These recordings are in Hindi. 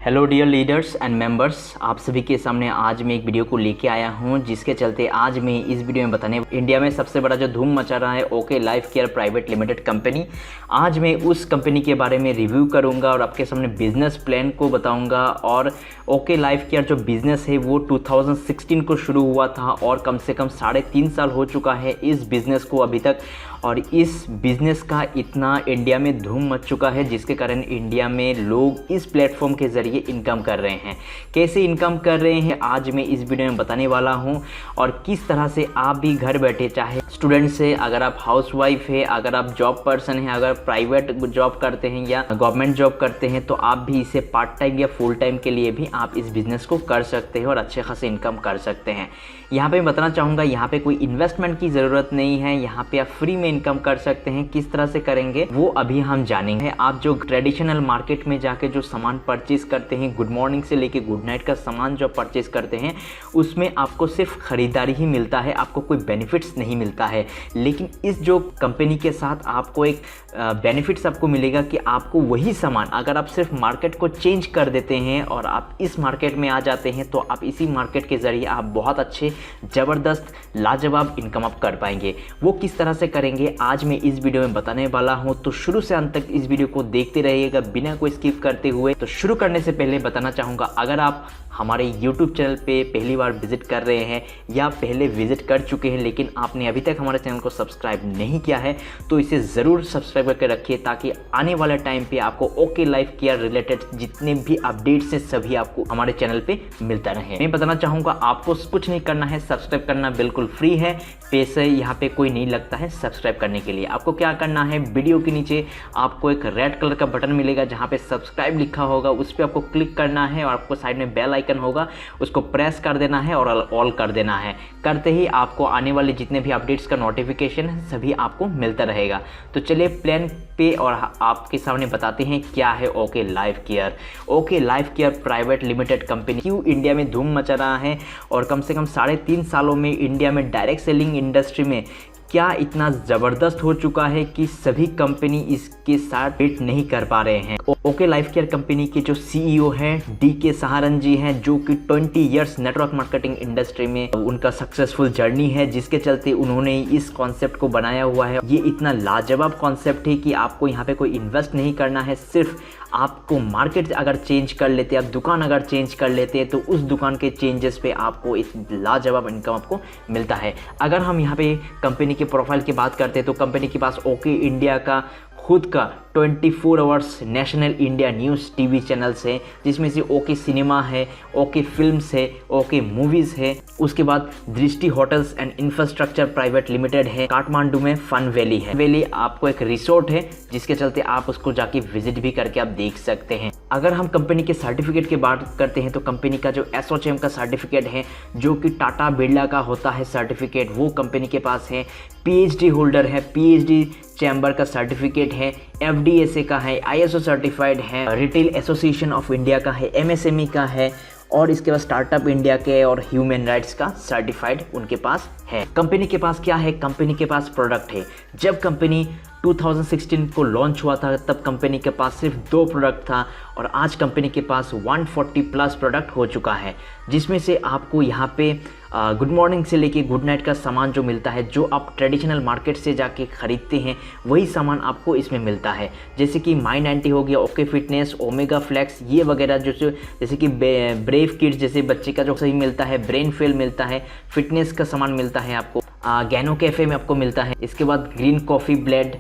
Hello dear leaders and members, आप सभी के सामने आज मैं एक वीडियो को लेके आया हूं, जिसके चलते आज मैं इस वीडियो में बताने इंडिया में सबसे बड़ा जो धूम मचा रहा है okay life care private limited company. आज मैं उस कंपनी के बारे में रिव्यू करूंगा और आपके सामने बिजनेस प्लान को बताऊंगा। और ओके लाइफ केयर जो बिज़नेस है वो 2016 को शुरू हुआ था और कम से कम 3.5 साल हो चुका है इस बिज़नेस को अभी तक। और इस बिज़नेस का इतना इंडिया में धूम मच चुका है, जिसके कारण इंडिया में लोग इस प्लेटफॉर्म के ज़रिए इनकम कर रहे हैं। कैसे इनकम कर रहे हैं आज मैं इस वीडियो में बताने वाला हूं, और किस तरह से आप भी घर बैठे, चाहे स्टूडेंट से, अगर आप हाउसवाइफ है, अगर आप जॉब पर्सन हैं, अगर प्राइवेट जॉब करते हैं या गवर्नमेंट जॉब करते हैं, तो आप भी इसे पार्ट टाइम या फुल टाइम के लिए भी आप इस बिज़नेस को कर सकते हैं और अच्छे खासे इनकम कर सकते हैं। यहाँ पे मैं बताना चाहूँगा, यहाँ पे कोई इन्वेस्टमेंट की ज़रूरत नहीं है, यहाँ पे आप फ्री में इनकम कर सकते हैं। किस तरह से करेंगे वो अभी हम जानेंगे। आप जो ट्रेडिशनल मार्केट में जाके जो सामान परचेज करते हैं, गुड मॉर्निंग से लेके गुड नाइट का सामान जो परचेज करते हैं, उसमें आपको सिर्फ खरीदारी ही मिलता है, आपको कोई बेनिफिट्स नहीं मिलता है। लेकिन इस जो कंपनी के साथ आपको एक बेनिफिट्स आपको मिलेगा कि आपको वही सामान, अगर आप सिर्फ मार्केट को चेंज कर देते हैं और आप इस मार्केट में आ जाते हैं, तो आप इसी मार्केट के ज़रिए आप बहुत अच्छे, ज़बरदस्त, लाजवाब इनकम आप कर पाएंगे। वो किस तरह से करेंगे आज मैं इस वीडियो में बताने वाला हूं, तो शुरू से अंत तक इस वीडियो को देखते रहिएगा बिना कोई स्किप करते हुए। तो शुरू करने से पहले बताना चाहूँगा, अगर आप हमारे YouTube चैनल पे पहली बार विजिट कर रहे हैं या पहले विजिट कर चुके हैं लेकिन आपने अभी तक हमारे चैनल को सब्सक्राइब नहीं किया है, तो इसे ज़रूर सब्सक्राइब करके रखिए, ताकि आने वाले टाइम पे आपको ओके लाइफ केयर रिलेटेड जितने भी अपडेट्स हैं सभी आपको हमारे चैनल पे मिलता रहे। मैं बताना चाहूँगा, आपको कुछ नहीं करना है, सब्सक्राइब करना बिल्कुल फ्री है, पैसे यहाँ पे कोई नहीं लगता है सब्सक्राइब करने के लिए। आपको क्या करना है, वीडियो के नीचे आपको एक रेड कलर का बटन मिलेगा जहाँ पे सब्सक्राइब लिखा होगा, उस पर आपको क्लिक करना है और आपको साइड में बेल आइकन होगा, उसको प्रेस कर देना है और ऑल कर देना है। करते ही आपको आने वाले जितने भी अपडेट्स का नोटिफिकेशन है सभी आपको मिलता रहेगा। तो चलिए प्लान पे और आपके सामने बताते हैं क्या है okay life care. Okay life care private limited company क्यों इंडिया में धूम मचा रहा है, और कम से कम 3.5 सालों में इंडिया में डायरेक्ट सेलिंग इंडस्ट्री में क्या इतना ज़बरदस्त हो चुका है कि सभी कंपनी इसके साथ बेट नहीं कर पा रहे हैं। ओके लाइफ केयर कंपनी के जो सीईओ हैं DK सहारन जी हैं, जो कि 20 इयर्स नेटवर्क मार्केटिंग इंडस्ट्री में उनका सक्सेसफुल जर्नी है, जिसके चलते उन्होंने इस कॉन्सेप्ट को बनाया हुआ है। ये इतना लाजवाब कॉन्सेप्ट है कि आपको यहाँ पे कोई इन्वेस्ट नहीं करना है, सिर्फ आपको मार्केट अगर चेंज कर लेते, आप दुकान अगर चेंज कर लेते हैं, तो उस दुकान के चेंजेस पे आपको एक लाजवाब इनकम आपको मिलता है। अगर हम यहाँ पे कंपनी के प्रोफाइल की बात करते हैं, तो कंपनी के पास ओके इंडिया का खुद का 24 hours national India news TV channels हैं, जिसमें से ओके सिनेमा है, ओके फिल्म्स है, ओके मूवीज़ है। उसके बाद दृष्टि hotels and infrastructure private limited है। काठमांडू में फन वैली है। वैली आपको एक रिसोर्ट है, जिसके चलते आप उसको जाके विजिट भी करके आप देख सकते हैं। अगर हम कंपनी के सर्टिफिकेट की बात करते हैं, तो कंपनी का जो एसोचैम का सर्टिफिकेट है, जो कि टाटा बिरला का होता है सर्टिफिकेट, वो कंपनी के पास है। PhD होल्डर है, PhD चैम्बर का सर्टिफिकेट है, FDSA का है, ISO सर्टिफाइड है, रिटेल एसोसिएशन ऑफ इंडिया का है, MSME का है, और इसके बाद स्टार्टअप इंडिया के और ह्यूमन राइट्स का सर्टिफाइड उनके पास है। कंपनी के पास क्या है, कंपनी के पास प्रोडक्ट है। जब कंपनी 2016 को लॉन्च हुआ था, तब कंपनी के पास सिर्फ 2 प्रोडक्ट था, और आज कंपनी के पास 140 प्लस प्रोडक्ट हो चुका है, जिसमें से आपको यहाँ पे गुड मॉर्निंग से लेके गुड नाइट का सामान जो मिलता है, जो आप ट्रेडिशनल मार्केट से जाके ख़रीदते हैं, वही सामान आपको इसमें मिलता है। जैसे कि My90 हो गया, ओके फिटनेस, ओमेगा फ्लेक्स, ये वगैरह जो जैसे कि ब्रेव किड्स जैसे बच्चे का जो सही मिलता है, ब्रेन फेल मिलता है, फिटनेस का सामान मिलता है आपको, गैनो कैफ़े में आपको मिलता है। इसके बाद ग्रीन कॉफ़ी ब्लेड,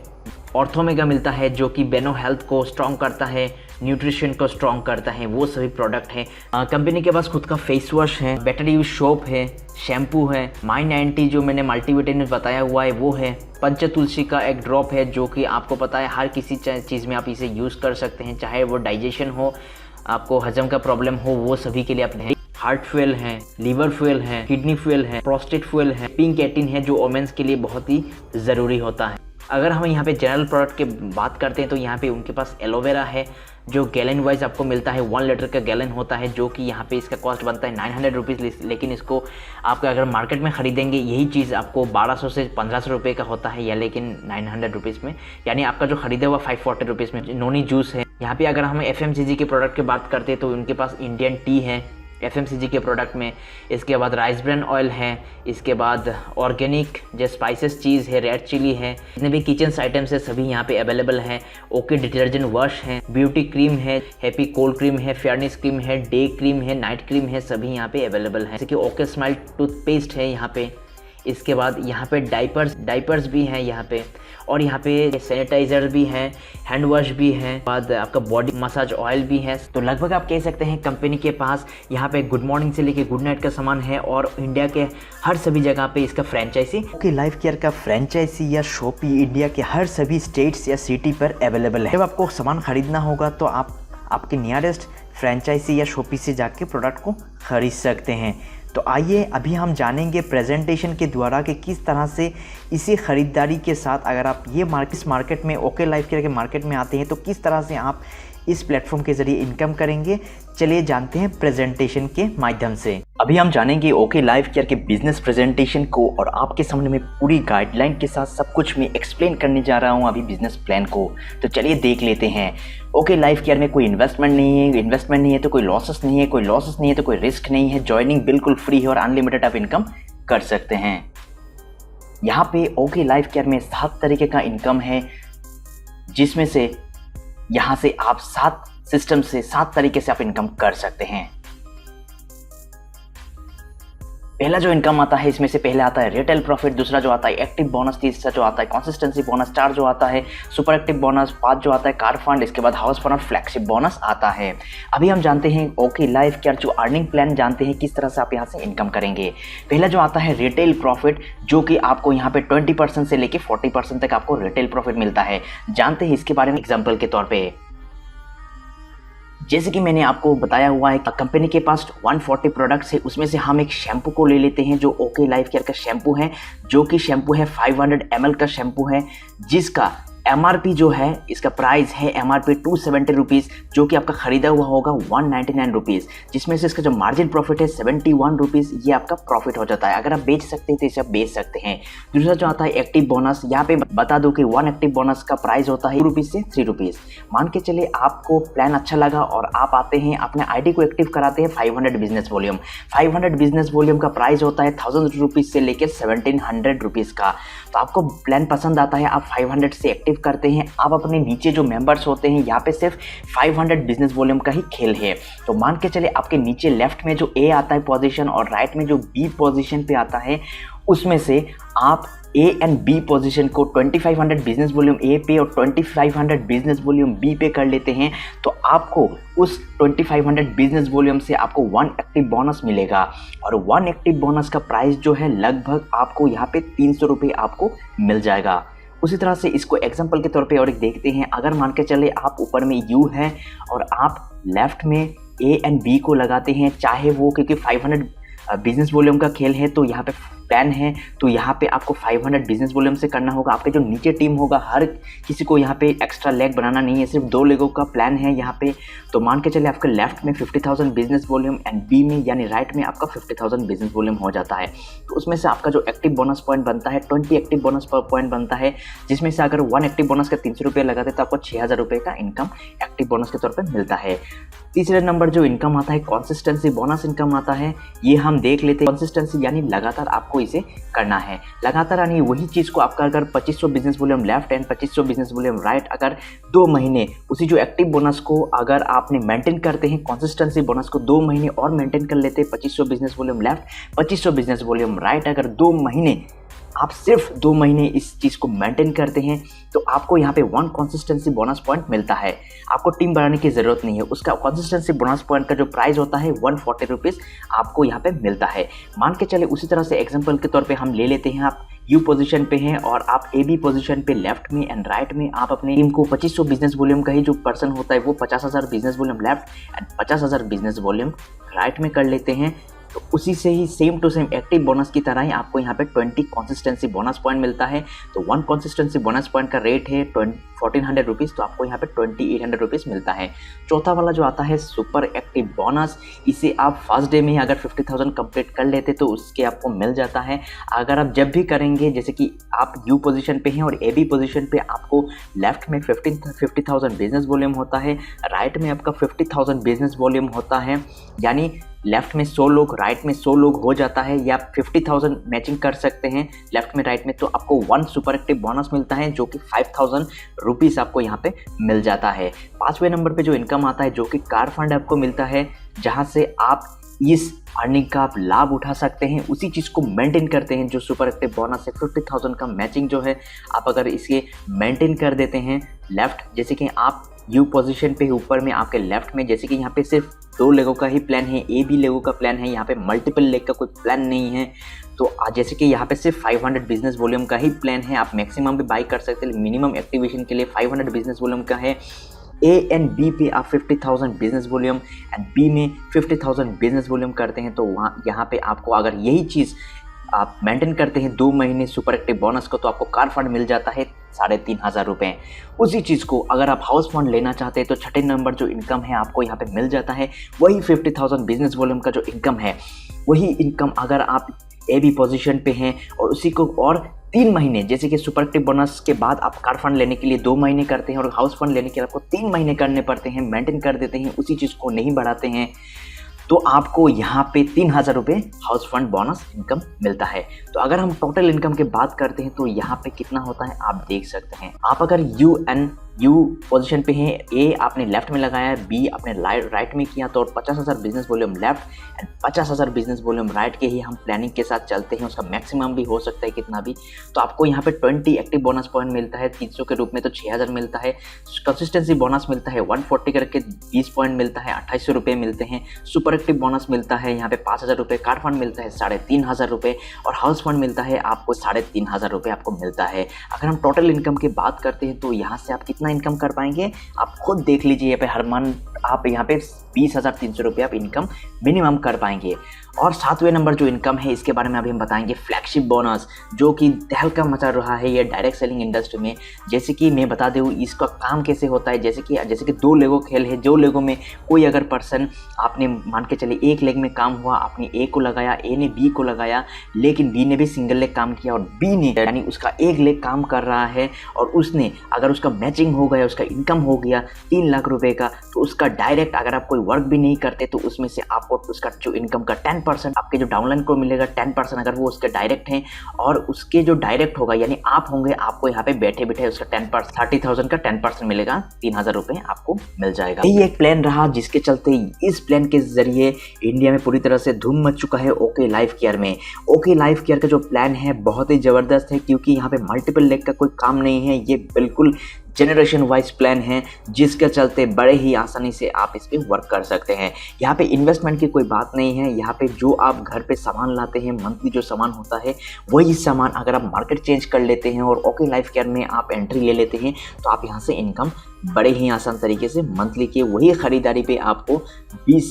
ऑर्थोमेगा मिलता है, जो कि बेनो हेल्थ को स्ट्रॉन्ग करता है, न्यूट्रिशन को स्ट्रॉन्ग करता है, वो सभी प्रोडक्ट हैं। कंपनी के पास खुद का फेस वॉश है, बेटर यूज सोप है, शैम्पू है, My90 जो मैंने मल्टीविटामिन बताया हुआ है वो है, पंचतुलसी का एक ड्रॉप है, जो कि आपको पता है हर किसी चीज़ में आप इसे यूज़ कर सकते हैं, चाहे वो डाइजेशन हो, आपको हजम का प्रॉब्लम हो, वो सभी के लिए आप लें। हार्ट फ्यूल है, लीवर फ्यूल है, किडनी फ्यूल है, प्रोस्टेट फ्यूल है, पिंक 18 है, जो वोमेन्स के लिए बहुत ही ज़रूरी होता है। अगर हम यहाँ पे जनरल प्रोडक्ट की बात करते हैं तो यहाँ पे उनके पास एलोवेरा है जो गैलन वाइज आपको मिलता है, 1 लीटर का गैलन होता है, जो कि यहाँ पे इसका कॉस्ट बनता है 900 रुपीज़, लेकिन इसको आप अगर मार्केट में ख़रीदेंगे यही चीज़ आपको 1200 से 1500 रुपये का होता है, या लेकिन 900 रुपीज़ में, यानी आपका जो ख़रीदा हुआ 540 रुपीज़ में। नोनी जूस है। यहाँ पे अगर हम FMCG के प्रोडक्ट की बात करते हैं तो उनके पास इंडियन टी है FMCG के प्रोडक्ट में, इसके बाद राइस ब्रान ऑयल है, इसके बाद ऑर्गेनिक जो स्पाइसेस चीज़ है, रेड चिली है, जितने भी किचन आइटम्स है सभी यहाँ पे अवेलेबल हैं। ओके डिटर्जेंट वॉश है, ब्यूटी क्रीम है, हैप्पी कोल्ड क्रीम है, फेयरनेस क्रीम है, डे क्रीम है, नाइट क्रीम है, सभी यहाँ पे अवेलेबल है। जैसे कि ओके स्माइल टूथपेस्ट है यहाँ पे, इसके बाद यहाँ पे डाइपर्स भी हैं यहाँ पे, और यहाँ पे सैनिटाइज़र भी हैं, हैंड वॉश भी है, बाद आपका बॉडी मसाज ऑयल भी है। तो लगभग आप कह सकते हैं कंपनी के पास यहाँ पे गुड मॉर्निंग से लेके गुड नाइट का सामान है, और इंडिया के हर सभी जगह पे इसका फ्रेंचाइजी ओके लाइफ केयर का फ्रेंचाइजी या शॉपी इंडिया के हर सभी स्टेट्स या सिटी पर अवेलेबल है। जब आपको सामान खरीदना होगा तो आप आपके नियरेस्ट फ्रेंचाइजी या शॉपी से जाके प्रोडक्ट को खरीद सकते हैं। तो आइए अभी हम जानेंगे प्रेजेंटेशन के द्वारा कि किस तरह से इसी ख़रीदारी के साथ अगर आप ये मार्केट में ओके लाइफ केयर के मार्केट में आते हैं तो किस तरह से आप इस प्लेटफॉर्म के ज़रिए इनकम करेंगे। चलिए जानते हैं प्रेजेंटेशन के माध्यम से। अभी हम जानेंगे ओके लाइफ केयर के बिजनेस प्रेजेंटेशन को, और आपके सामने में पूरी गाइडलाइन के साथ सब कुछ मैं एक्सप्लेन करने जा रहा हूँ अभी बिजनेस प्लान को। तो चलिए देख लेते हैं। ओके लाइफ केयर में कोई इन्वेस्टमेंट नहीं है तो कोई लॉसेस नहीं है तो कोई रिस्क नहीं है। ज्वाइनिंग बिल्कुल फ्री है और अनलिमिटेड आप इनकम कर सकते हैं। यहाँ पे ओके लाइफ केयर में 7 तरीके का इनकम है, जिसमें से यहाँ से आप 7 सिस्टम से 7 तरीके से आप इनकम कर सकते हैं। पहला जो इनकम आता है इसमें से पहले आता है रिटेल प्रॉफिट, दूसरा जो आता है एक्टिव बोनस, तीसरा जो आता है कंसिस्टेंसी बोनस, 4 जो आता है सुपर एक्टिव बोनस, 5 जो आता है कार फंड, इसके बाद हाउस फंड और फ्लैगशिप बोनस आता है। अभी हम जानते हैं ओके लाइफ केयर जो अर्निंग प्लान जानते हैं किस तरह से आप यहाँ से इनकम करेंगे। पहला जो आता है रिटेल प्रॉफिट, जो कि आपको यहाँ पे 20% से लेके 40% तक आपको रिटेल प्रॉफिट मिलता है। जानते हैं इसके बारे में एग्जाम्पल के तौर पर। जैसे कि मैंने आपको बताया हुआ है कंपनी के पास 140 प्रोडक्ट्स है, उसमें से हम एक शैम्पू को ले लेते हैं जो ओके लाइफ केयर का शैम्पू है, जो कि शैम्पू है 500 ml का शैम्पू है, जिसका MRP जो है इसका प्राइस है MRP 270 रुपीज़, जो कि आपका ख़रीदा हुआ होगा 199 रुपीज़, जिसमें से इसका जो मार्जिन प्रॉफिट है 71 रुपीज़, ये आपका प्रॉफिट हो जाता है। अगर आप बेच सकते हैं तो इसे आप बेच सकते हैं। दूसरा जो आता है एक्टिव बोनस, यहाँ पे बता दो कि 1 एक्टिव बोनस का प्राइस होता है 2 रुपीज़ से 3 रुपीज़। मान के चले आपको प्लान अच्छा लगा और आप आते हैं अपने ID को एक्टिव कराते हैं 500 बिजनेस वॉल्यूम। 500 बिजनेस वॉल्यूम का प्राइस होता है 1000 रुपीज़ से लेकर 1700 रुपीज़ का। तो आपको प्लान पसंद आता है, आप 500 से एक्टिव करते हैं। आप अपने नीचे जो मेंबर्स होते हैं यहाँ पे सिर्फ 500 बिजनेस वॉल्यूम का ही खेल है। तो मान के चले आपके नीचे लेफ्ट में जो A आता है पोजीशन और राइट में जो B पोजीशन पे आता है, उसमें से आप A एंड B पोजीशन को 2500 बिजनेस वॉल्यूम A पे और 2500 बिजनेस वॉल्यूम B पे कर लेते हैं, तो आपको उस 2500 बिजनेस वॉल्यूम से आपको 1 एक्टिव बोनस मिलेगा। और 1 एक्टिव बोनस का प्राइस जो है लगभग आपको यहाँ पे 300 रुपये आपको मिल जाएगा। उसी तरह से इसको एग्जांपल के तौर पे और एक देखते हैं। अगर मान के चले आप ऊपर में U है और आप लेफ्ट में A एंड B को लगाते हैं, चाहे वो क्योंकि 500 बिजनेस वॉल्यूम का खेल है तो यहाँ पे प्लान है, तो यहाँ पे आपको 500 बिजनेस वॉल्यूम से करना होगा। आपके जो नीचे टीम होगा हर किसी को यहाँ पे एक्स्ट्रा लेग बनाना नहीं है, सिर्फ 2 लेगों का प्लान है यहाँ पे। तो मान के चले आपके लेफ्ट में 50,000 बिजनेस वॉल्यूम एंड बी में यानी राइट में आपका 50,000 बिजनेस वॉल्यूम हो जाता है। तो उसमें से आपका जो एक्टिव बोनस पॉइंट बनता है 20 एक्टिव बोनस पर पॉइंट बनता है, जिसमें से अगर 1 एक्टिव बोनस का 300 रुपये लगाते तो आपको 6000 रुपये का इनकम एक्टिव बोनस के तौर पर मिलता है। तीसरे नंबर जो इनकम आता है कंसिस्टेंसी बोनस इनकम आता है। ये हम देख लेते हैं। कंसिस्टेंसी यानी लगातार आपको इसे करना है। लगातार यानी वही चीज़ को आपका अगर 2500 business volume left and 2500 business volume right, अगर 2 महीने उसी जो एक्टिव बोनस को अगर आपने मेंटेन करते हैं, कंसिस्टेंसी बोनस को 2 महीने और मेंटेन कर लेते हैं, 2500 business volume left 2500 business volume right, अगर 2 महीने आप सिर्फ 2 महीने इस चीज़ को मेंटेन करते हैं तो आपको यहाँ पे 1 कंसिस्टेंसी बोनस पॉइंट मिलता है। आपको टीम बढ़ाने की ज़रूरत नहीं है। उसका कंसिस्टेंसी बोनस पॉइंट का जो प्राइस होता है 140 रुपीज़ आपको यहाँ पे मिलता है। मान के चले उसी तरह से एग्जांपल के तौर पे हम ले लेते हैं, आप यू पोजीशन पे हैं और आप ए बी पोजीशन पे लेफ्ट में एंड राइट में आप अपने टीम को 2500 बिजनेस वॉल्यूम का ही जो पर्सन होता है वो 50,000 business volume left and 50,000 business volume right में कर लेते हैं। तो उसी से ही same to same active bonus की तरह ही आपको यहाँ पे 20 कंसिस्टेंसी बोनस पॉइंट मिलता है। तो 1 कंसिस्टेंसी बोनस पॉइंट का रेट है 1400 रुपीज़, तो आपको यहाँ पे 2800 रुपीज़ मिलता है। चौथा वाला जो आता है सुपर एक्टिव बोनस, इसे आप फर्स्ट डे में ही अगर 50,000 कंप्लीट कर लेते तो उसके आपको मिल जाता है। अगर आप जब भी करेंगे, जैसे कि आप यू पोजीशन पे हैं और ए बी पोजीशन पे, आपको लेफ्ट में 50,000 बिजनेस वॉल्यूम होता है, राइट में आपका 50,000 बिजनेस वॉल्यूम होता है, यानी लेफ्ट में 100 लोग, राइट में 100 लोग हो जाता है, या 50,000 मैचिंग कर सकते हैं लेफ्ट में राइट में, तो आपको 1 सुपर एक्टिव बोनस मिलता है जो कि 5,000 रुपीज़ आपको यहाँ पे मिल जाता है। 5वें नंबर पे जो इनकम आता है जो कि कार फंड आपको मिलता है, जहाँ से आप इस अर्निंग का आप लाभ उठा सकते हैं, उसी चीज़ को मेंटेन करते हैं। जो सुपर एक्टिव बोनस है 50,000 का मैचिंग जो है, आप अगर इसे मेंटेन कर देते हैं लेफ्ट, जैसे कि आप यू पोजीशन पे ऊपर में आपके लेफ्ट में, जैसे कि यहाँ पे सिर्फ 2 लेगों का ही प्लान है, ए बी लेगों का प्लान है, यहाँ पे मल्टीपल लेग का कोई प्लान नहीं है। तो जैसे कि यहाँ पे सिर्फ 500 बिजनेस वॉल्यूम का ही प्लान है, आप मैक्सिमम भी बाई कर सकते हैं, मिनिमम एक्टिवेशन के लिए 500 बिजनेस वॉल्यूम का है। ए एंड बी पे आप 50,000 बिजनेस वॉल्यूम एंड बी में 50,000 बिजनेस वॉल्यूम करते हैं, तो वहाँ यहाँ पे आपको अगर यही चीज़ आप मेंटेन करते हैं 2 महीने सुपर एक्टिव बोनस को, तो आपको कार फंड मिल जाता है 3,500 रुपये। उसी चीज़ को अगर आप हाउस फंड लेना चाहते हैं तो छठे नंबर जो इनकम है आपको यहाँ पे मिल जाता है, वही 50,000 बिजनेस वॉल्यूम का जो इनकम है, वही इनकम अगर आप ए बी पोजीशन पे हैं और उसी को और 3 महीने, जैसे कि सुपर एक्टिव बोनस के बाद आप कार फंड लेने के लिए 2 महीने करते हैं और हाउस फंड लेने के लिए आपको 3 महीने करने पड़ते हैं, मेंटेन कर देते हैं, उसी चीज़ को नहीं बढ़ाते हैं, तो आपको यहाँ पे 3,000 रुपये हाउस फंड बोनस इनकम मिलता है। तो अगर हम टोटल इनकम की बात करते हैं तो यहाँ पे कितना होता है आप देख सकते हैं। आप अगर यू पोजीशन पे हैं, ए आपने लेफ्ट में लगाया, बी आपने राइट में किया, तो 50,000 business volume left and 50,000 business volume right के ही हम प्लानिंग के साथ चलते हैं, उसका मैक्सिमम भी हो सकता है कितना भी, तो आपको यहाँ पे 20 एक्टिव बोनस पॉइंट मिलता है 300 के रूप में, तो 6,000 मिलता है। कंसिस्टेंसी बोनस मिलता है 140 करके 20 पॉइंट मिलता है, 2,800 रुपये मिलते हैं। सुपर एक्टिव बोनस मिलता है यहाँ पे 5,000 रुपये, कार फंड मिलता है 3,500 रुपये और हाउस फंड मिलता है आपको 3,500 रुपये आपको मिलता है। अगर हम टोटल इनकम की बात करते हैं तो यहाँ से आप कितना इनकम कर पाएंगे आप खुद देख लीजिए। यहाँ पे हर मंथ आप यहाँ पे 20,300 रुपये आप इनकम मिनिमम कर पाएंगे। और 7वें नंबर जो इनकम है इसके बारे में अभी हम बताएंगे, फ्लैगशिप बोनस, जो कि तहलका मचा रहा है ये डायरेक्ट सेलिंग इंडस्ट्री में। जैसे कि मैं बता दूँ इसका काम कैसे होता है, जैसे कि 2 लेगो खेल है, 2 लेगों में कोई अगर पर्सन, आपने मान के चलिए 1 लेग में काम हुआ, आपने ए को लगाया, ए ने बी को लगाया, लेकिन बी ने भी सिंगल लेग काम किया और बी ने यानी उसका 1 लेग काम कर रहा है और उसने अगर उसका मैचिंग हो गया, उसका इनकम हो गया 3 लाख रुपए का, तो उसका डायरेक्ट अगर आप कोई वर्क भी नहीं करते तो उसमें से आपको उसका जो इनकम का 10% आपके जो डाउनलाइन को मिलेगा, 10% अगर वो उसके डायरेक्ट हैं, और उसके जो डायरेक्ट होगा यानी आप होंगे, आपको यहाँ पे बैठे बैठे उसका 10% 30,000 का 10% मिलेगा, 3,000 रुपये आपको मिल जाएगा। यही एक प्लान रहा जिसके चलते इस प्लान के जरिए इंडिया में पूरी तरह से धूम मच चुका है ओके लाइफ केयर में। ओके लाइफ केयर का जो प्लान है बहुत ही ज़बरदस्त है, क्योंकि यहाँ पे मल्टीपल लेग का कोई काम नहीं है, ये बिल्कुल जनरेशन वाइज प्लान है, जिसके चलते बड़े ही आसानी से आप इस पर वर्क कर सकते हैं। यहाँ पे इन्वेस्टमेंट की कोई बात नहीं है, यहाँ पे जो आप घर पे सामान लाते हैं, मंथली जो सामान होता है वही सामान अगर आप मार्केट चेंज कर लेते हैं और ओके लाइफ केयर में आप एंट्री ले लेते हैं, तो आप यहाँ से इनकम बड़े ही आसान तरीके से मंथली के वही ख़रीदारी पे आपको 20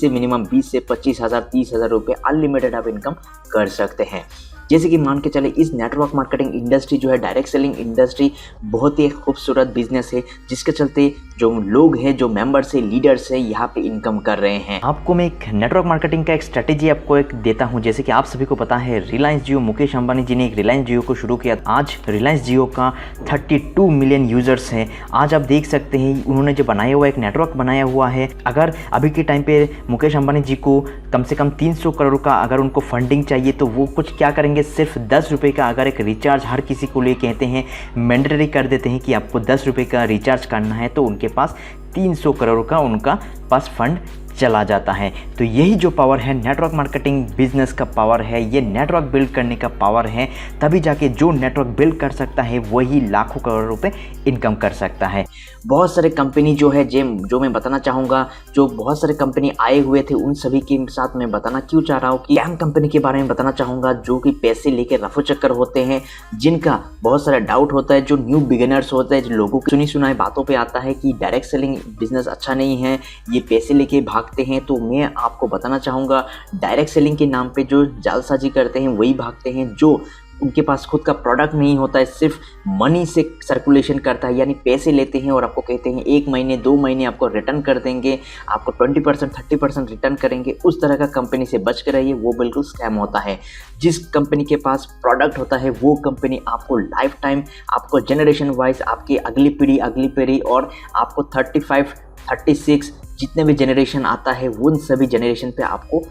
से 25,000 30,000 रुपये अनलिमिटेड आप इनकम कर सकते हैं। जैसे कि मान के चले इस नेटवर्क मार्केटिंग इंडस्ट्री जो है, डायरेक्ट सेलिंग इंडस्ट्री बहुत ही खूबसूरत बिजनेस है, जिसके चलते जो लोग हैं, जो मेंबर्स है, लीडर्स है, यहाँ पे इनकम कर रहे हैं। आपको मैं एक नेटवर्क मार्केटिंग का एक स्ट्रेटेजी आपको एक देता हूँ। जैसे कि आप सभी को पता है रिलायंस जियो, मुकेश अंबानी जी ने एक रिलायंस जियो को शुरू किया। आज रिलायंस जियो का 32 मिलियन यूजर्स हैं। आज आप देख सकते हैं उन्होंने जो बनाया हुआ एक नेटवर्क बनाया हुआ है। अगर अभी के टाइम पे मुकेश अंबानी जी को कम से कम 300 करोड़ का अगर उनको फंडिंग चाहिए, तो वो कुछ क्या करेंगे, सिर्फ 10 रुपये का अगर एक रिचार्ज हर किसी को लिए कहते हैं, मैंडेटरी कर देते हैं कि आपको 10 रुपये का रिचार्ज करना है, तो उनके पास 300 करोड़ का उनका पास फंड चला जाता है। तो यही जो पावर है नेटवर्क मार्केटिंग बिजनेस का पावर है, ये नेटवर्क बिल्ड करने का पावर है। तभी जाके जो नेटवर्क बिल्ड कर सकता है वही लाखों करोड़ रुपए इनकम कर सकता है। बहुत सारे कंपनी जो है जो मैं बताना चाहूँगा, जो बहुत सारे कंपनी आए हुए थे उन सभी के साथ मैं बताना क्यों चाह रहा हूँ कि कैम कंपनी के बारे में बताना चाहूँगा, जो कि पैसे लेके रफू चक्कर होते हैं, जिनका बहुत सारा डाउट होता है, जो न्यू बिगिनर्स होते हैं, जो लोगों की सुनी सुनाई बातों पर आता है कि डायरेक्ट सेलिंग बिजनेस अच्छा नहीं है, ये पैसे लेके भाग भागते हैं, तो मैं आपको बताना चाहूँगा डायरेक्ट सेलिंग के नाम पे जो जालसाजी करते हैं वही भागते हैं, जो उनके पास खुद का प्रोडक्ट नहीं होता है, सिर्फ मनी से सर्कुलेशन करता है, यानी पैसे लेते हैं और आपको कहते हैं 1 महीने 2 महीने आपको रिटर्न कर देंगे, आपको 20% 30% रिटर्न करेंगे। उस तरह का कंपनी से बच कर रहिए, वो बिल्कुल स्कैम होता है। जिस कंपनी के पास प्रोडक्ट होता है वो कंपनी आपको लाइफ टाइम, आपको जनरेशन वाइज, आपकी अगली पीढ़ी और आपको 35 36 जितने भी जनरेशन आता है उन सभी जनरेशन पे आपको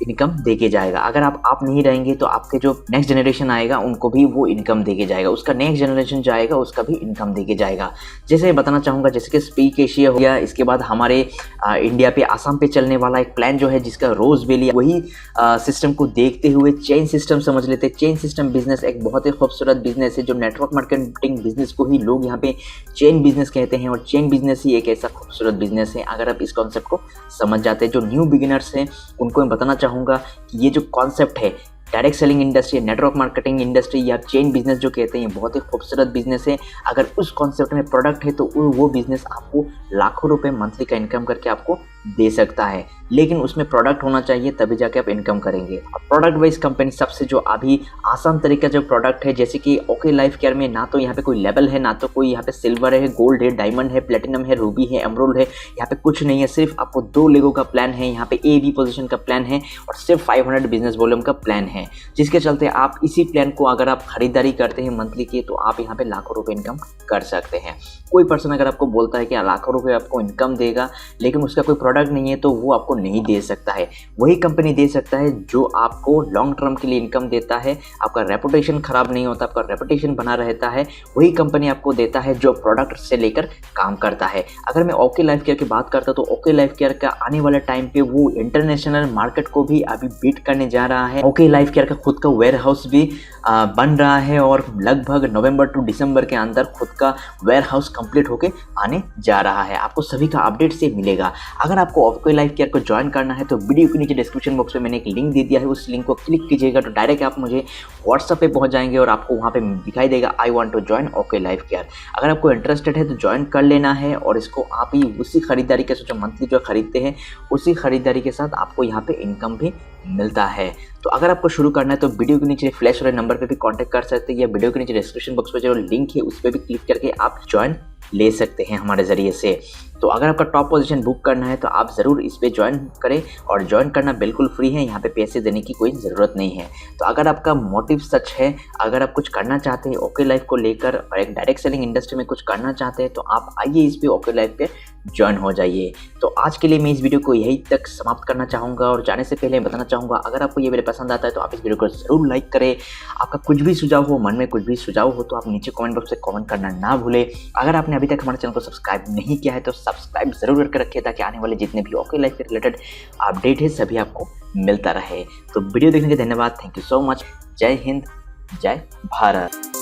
इनकम देके जाएगा। अगर आप नहीं रहेंगे तो आपके जो नेक्स्ट जनरेशन आएगा उनको भी वो इनकम देके जाएगा, उसका नेक्स्ट जनरेशन जाएगा उसका भी इनकम देके जाएगा। जैसे बताना चाहूँगा, जैसे कि स्पीक एशिया हो गया, इसके बाद हमारे इंडिया पे आसाम पे चलने वाला एक प्लान जो है जिसका रोज वैली, वही सिस्टम को देखते हुए चेन सिस्टम समझ लेते हैं। चेन सिस्टम बिजनेस एक बहुत ही खूबसूरत बिजनेस है, जो नेटवर्क मार्केटिंग बिजनेस को ही लोग यहाँ पे चेन बिजनेस कहते हैं, और चेन बिजनेस ही एक ऐसा खूबसूरत बिजनेस है। अगर आप इस कॉन्सेप्ट को समझ जाते हैं, जो न्यू बिगिनर्स हैं उनको मैं बताना चाहूँगा कि ये जो कॉन्सेप्ट है direct selling industry, network marketing industry या चेन बिजनेस जो कहते हैं, बहुत ही खूबसूरत बिजनेस है। अगर उस कॉन्सेप्ट में प्रोडक्ट है तो वो बिजनेस आपको लाखों रुपए मंथली का इनकम करके आपको दे सकता है, लेकिन उसमें प्रोडक्ट होना चाहिए तभी जाके आप इनकम करेंगे। अब प्रोडक्ट वाइज कंपनी सबसे जो अभी आसान तरीका जो प्रोडक्ट है, जैसे कि ओके लाइफ केयर में ना तो यहाँ पे कोई लेवल है, ना तो कोई यहाँ पे सिल्वर है, गोल्ड है, डायमंड है, प्लेटिनम है, रूबी है, एमरोल्ड है, यहाँ पे कुछ नहीं है। सिर्फ आपको 2 लेगो का प्लान है, यहाँ पे A-B पोजीशन का प्लान है और सिर्फ 500 बिजनेस वॉल्यूम का प्लान है, जिसके चलते आप इसी प्लान को अगर आप खरीदारी करते हैं मंथली की, तो आप यहाँ पे लाखों रुपए इनकम कर सकते हैं। कोई पर्सन अगर आपको बोलता है कि लाखों रुपए आपको इनकम देगा, लेकिन उसका कोई प्रोडक्ट नहीं है, तो वो आपको नहीं दे सकता है। वही कंपनी दे सकता है जो आपको लॉन्ग टर्म के लिए इनकम देता है, आपका रेपुटेशन खराब नहीं होता, आपका रेपुटेशन बना रहता है। वही कंपनी आपको देता है जो प्रोडक्ट से लेकर काम करता है। अगर मैं ओके लाइफ केयर की बात करता हूँ तो ओके लाइफ केयर का आने वाले टाइम पे वो इंटरनेशनल मार्केट को भी अभी बीट करने जा रहा है। ओके लाइफ केयर का खुद का वेयर हाउस भी बन रहा है और लगभग नवंबर टू दिसंबर के अंदर खुद का वेयर हाउस कंप्लीट होके आने जा रहा है। आपको सभी का अपडेट से मिलेगा। अगर आपको ओके लाइफ केयर को ज्वाइन करना है तो वीडियो के नीचे डिस्क्रिप्शन बॉक्स में मैंने एक लिंक दे दिया है, उस लिंक को क्लिक कीजिएगा तो डायरेक्ट आप मुझे व्हाट्सएप पे पहुंच जाएंगे और आपको वहां पे दिखाई देगा I want to join okay life care. अगर आपको इंटरेस्टेड है तो ज्वाइन कर लेना है और इसको आप ही उसी खरीदारी के साथ जो मंथली जो खरीदते हैं उसी खरीदारी के साथ आपको यहाँ पे इनकम भी मिलता है। तो अगर आपको शुरू करना है तो वीडियो के नीचे फ्लैश वाले नंबर पे भी कांटेक्ट कर सकते हैं, या वीडियो के नीचे डिस्क्रिप्शन बॉक्स में जो लिंक है उस पर भी क्लिक करके आप ज्वाइन ले सकते हैं हमारे ज़रिए से। तो अगर आपका टॉप पोजीशन बुक करना है तो आप ज़रूर इस पे ज्वाइन करें, और ज्वाइन करना बिल्कुल फ्री है, यहाँ पे पैसे देने की कोई ज़रूरत नहीं है। तो अगर आपका मोटिव सच है, अगर आप कुछ करना चाहते हैं ओके लाइफ को लेकर और एक डायरेक्ट सेलिंग इंडस्ट्री में कुछ करना चाहते हैं, तो आप आइए इस पे ओके लाइफ पे ज्वाइन हो जाइए। तो आज के लिए मैं इस वीडियो को यहीं तक समाप्त करना चाहूँगा, और जाने से पहले बताना चाहूँगा अगर आपको ये वीडियो पसंद आता है तो आप इस वीडियो को ज़रूर लाइक करें। आपका कुछ भी सुझाव हो, मन में कुछ भी सुझाव हो, तो आप नीचे कमेंट बॉक्स में कमेंट करना ना भूलें। अगर आपने अभी तक हमारे चैनल को सब्सक्राइब नहीं किया है तो सब्सक्राइब जरूर करके रखिए, ताकि आने वाले जितने भी ओके लाइफ के रिलेटेड अपडेट है सभी आपको मिलता रहे। तो वीडियो देखने के धन्यवाद, थैंक यू सो मच। जय हिंद, जय भारत।